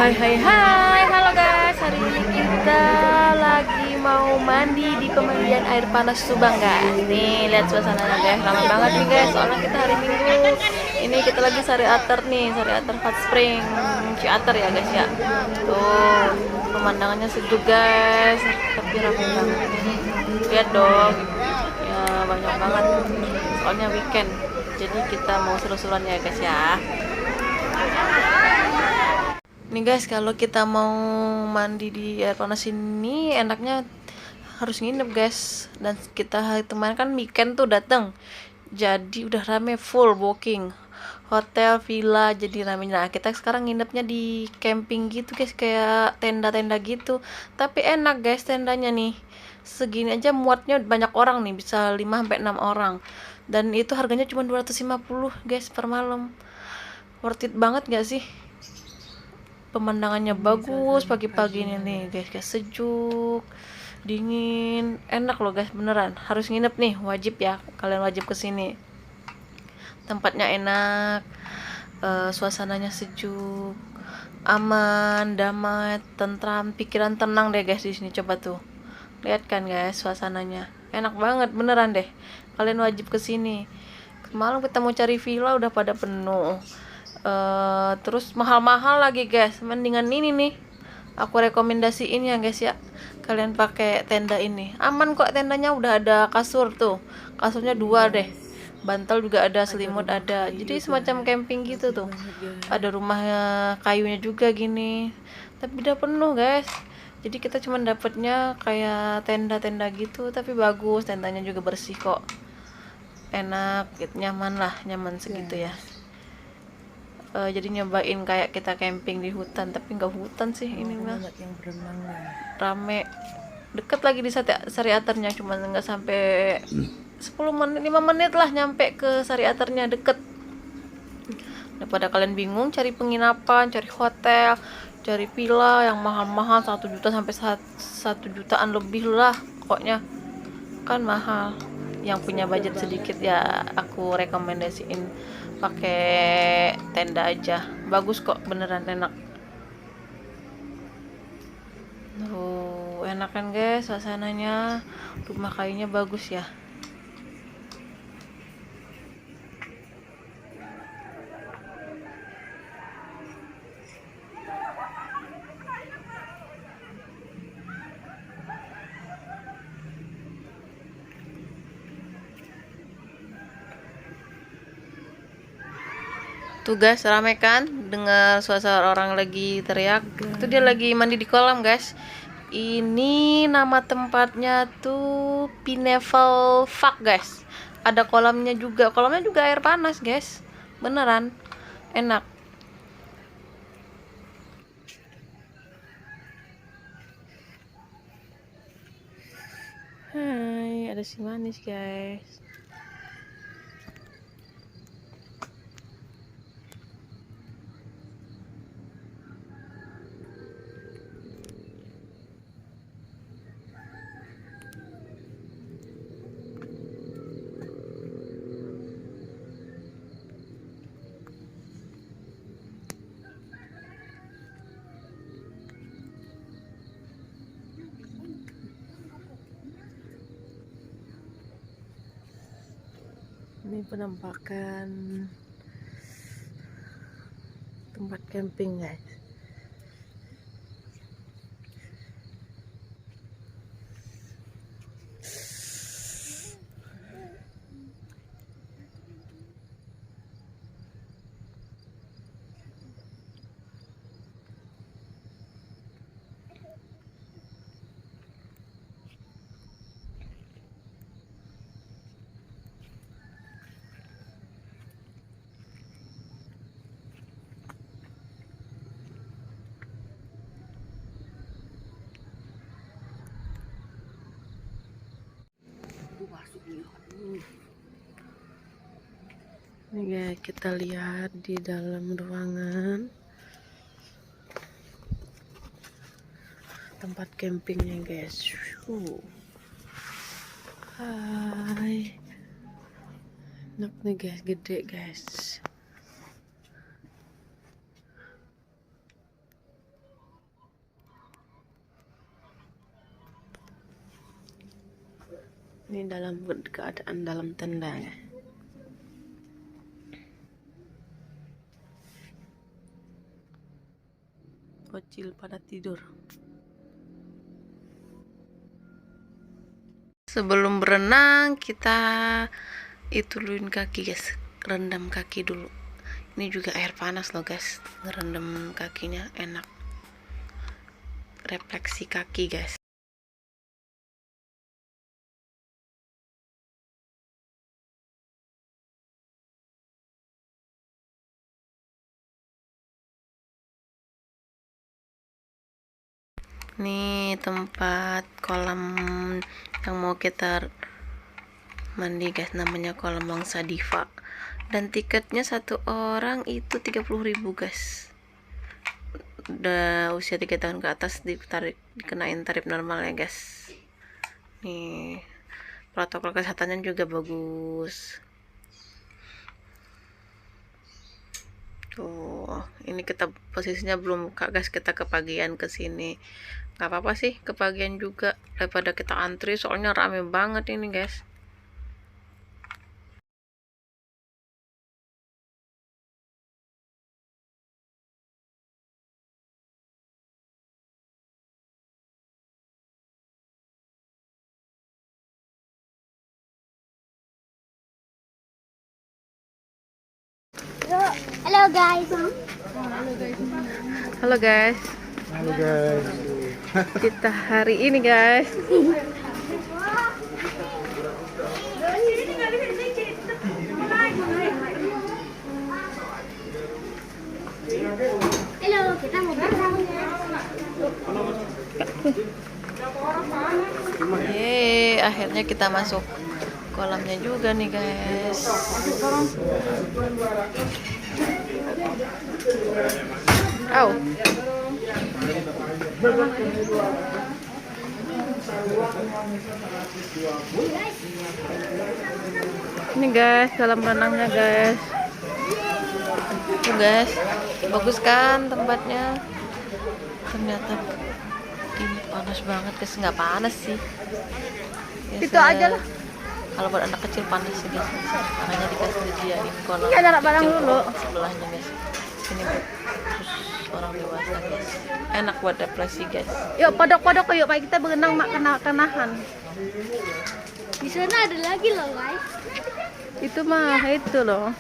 Hai hai hai, halo guys. Hari ini kita lagi mau mandi di pemandian air panas Subang guys. Nih lihat suasananya guys, ramai banget nih guys. Soalnya kita hari Minggu. Ini kita lagi Sari Ater nih, Sari Ater Hot Spring Ciater ya guys ya. Tuh pemandangannya sejuk guys, tapi ramai banget. Lihat dong, ya banyak banget. Soalnya weekend, jadi kita mau seru-seruan ya guys ya. Nih guys, kalau kita mau mandi di air panas ini enaknya harus nginep guys. Dan kita hari kemarin kan weekend tuh dateng, jadi udah rame full booking hotel, villa, jadi rame. Nah kita sekarang nginepnya di camping gitu guys, kayak tenda-tenda gitu. Tapi enak guys tendanya nih, segini aja muatnya banyak orang nih, bisa 5-6 orang. Dan itu harganya cuma 250 guys per malam. Worth it banget gak sih? Pemandangannya bagus pagi-pagi ini nih guys, kayak sejuk, dingin, enak loh guys, beneran harus nginep nih, wajib ya, kalian wajib kesini. Tempatnya enak, suasananya sejuk, aman, damai, tentram, pikiran tenang deh guys di sini. Coba tuh lihat kan guys, suasananya enak banget beneran deh, kalian wajib kesini. Malam kita mau cari villa udah pada penuh. Terus mahal-mahal lagi guys, mendingan ini nih aku rekomendasiin ya guys ya, kalian pakai tenda ini, aman kok tendanya. Udah ada kasur tuh, kasurnya 2 deh, bantal juga ada, selimut ada, jadi semacam camping gitu tuh. Ada rumah kayunya juga gini, tapi udah penuh guys. Jadi kita cuma dapetnya kayak tenda-tenda gitu, tapi bagus, tendanya juga bersih kok, enak gitu, nyaman lah, nyaman segitu ya. Jadi nyobain kayak kita camping di hutan, tapi nggak hutan sih, ini mah yang berenang rame. Deket lagi di Sari Aternya, cuma nggak sampai 10 menit, 5 menit lah nyampe ke Sari Aternya, deket. Daripada kalian bingung cari penginapan, cari hotel, cari villa yang mahal-mahal 1 juta sampai 1 jutaan lebih lah pokoknya, kan mahal. Yang punya budget sedikit ya aku rekomendasiin pakai tenda aja, bagus kok beneran, enak. Tuh enak kan guys suasananya, rumah kayunya bagus ya. Tuh guys, rame kan dengar suara orang lagi teriak. Itu dia lagi mandi di kolam guys. Ini nama tempatnya tuh Pineapple Park guys. Ada kolamnya juga, kolamnya juga air panas guys, beneran enak. Hai, ada si manis guys. Ini penampakan tempat camping guys. Ini guys, kita lihat di dalam ruangan tempat campingnya guys. Hai, enak nih guys, gede guys. Ini dalam keadaan dalam tenda ya. Bocil pada tidur. Sebelum berenang kita ituluin kaki guys, rendam kaki dulu. Ini juga air panas loh guys, ngerendam kakinya enak, refleksi kaki guys. Nih tempat kolam yang mau kita mandi guys, namanya kolam Wangsa Diva, dan tiketnya satu orang itu 30.000 guys. Udah usia 3 tahun ke atas dikenain tarif normal ya guys. Nih protokol kesehatannya juga bagus. Tuh, ini kita posisinya belum buka guys, kita kepagian kesini. Gak apa-apa sih kepagian juga daripada kita antri, soalnya rame banget ini guys. Halo guys. Halo guys. Halo guys. Kita hari ini guys Halo, kita mau berenang. Akhirnya kita masuk kolamnya juga nih guys. Au. Ini guys kolam renangnya guys. Tuh guys, bagus kan tempatnya. Ternyata ini panas banget guys, nggak panas sih. Itu aja lah. Kalau buat anak kecil panas sih guys, makanya dikasih disediain kolam Ini ada anak barang kecil dulu. sebelahnya guys. Ini buat khusus orang dewasa guys, enak buat refleksi guys. Yuk podok-podok yuk, Pak, kita berenang mak kenahan. Di sana ada lagi loh guys. Itu mah itu loh.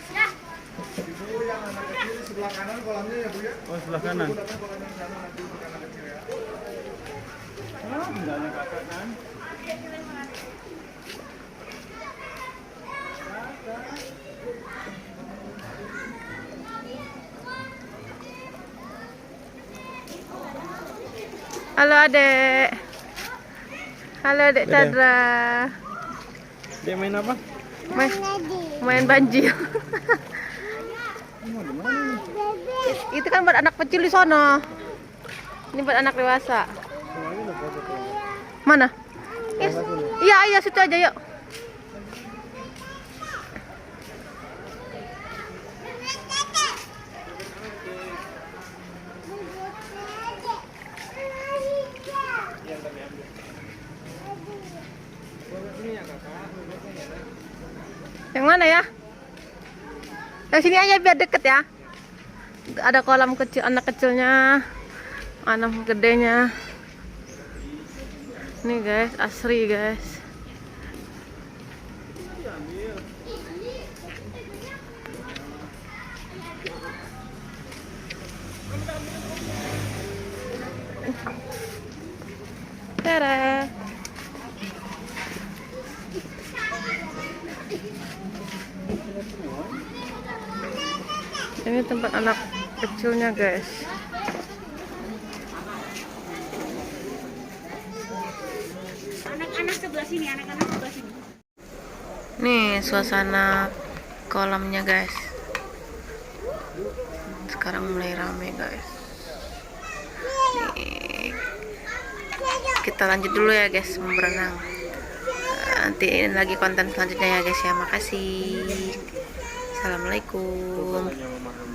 Oh, sebelah kanan. Halo adek. Halo adek Dede. Chandra. Dia main apa? Main banjir. Mau di mana nih? Itu kan buat anak kecil di sono. Ini buat anak dewasa. Lagi udah foto tuh. Mana? Yes. Iya, iya situ aja yuk. Yang mana ya? Yang sini aja biar deket ya. Ada kolam kecil, anak kecilnya, anak gedenya. Nih guys, asri guys. Tada. Ini tempat anak kecilnya guys. Anak-anak sebelah sini, anak-anak sebelah sini. Nih suasana kolamnya guys. Sekarang mulai rame guys. Nih, kita lanjut dulu ya guys berenang. Nanti lagi konten selanjutnya ya guys ya. Makasih. Assalamualaikum. Tanya mama.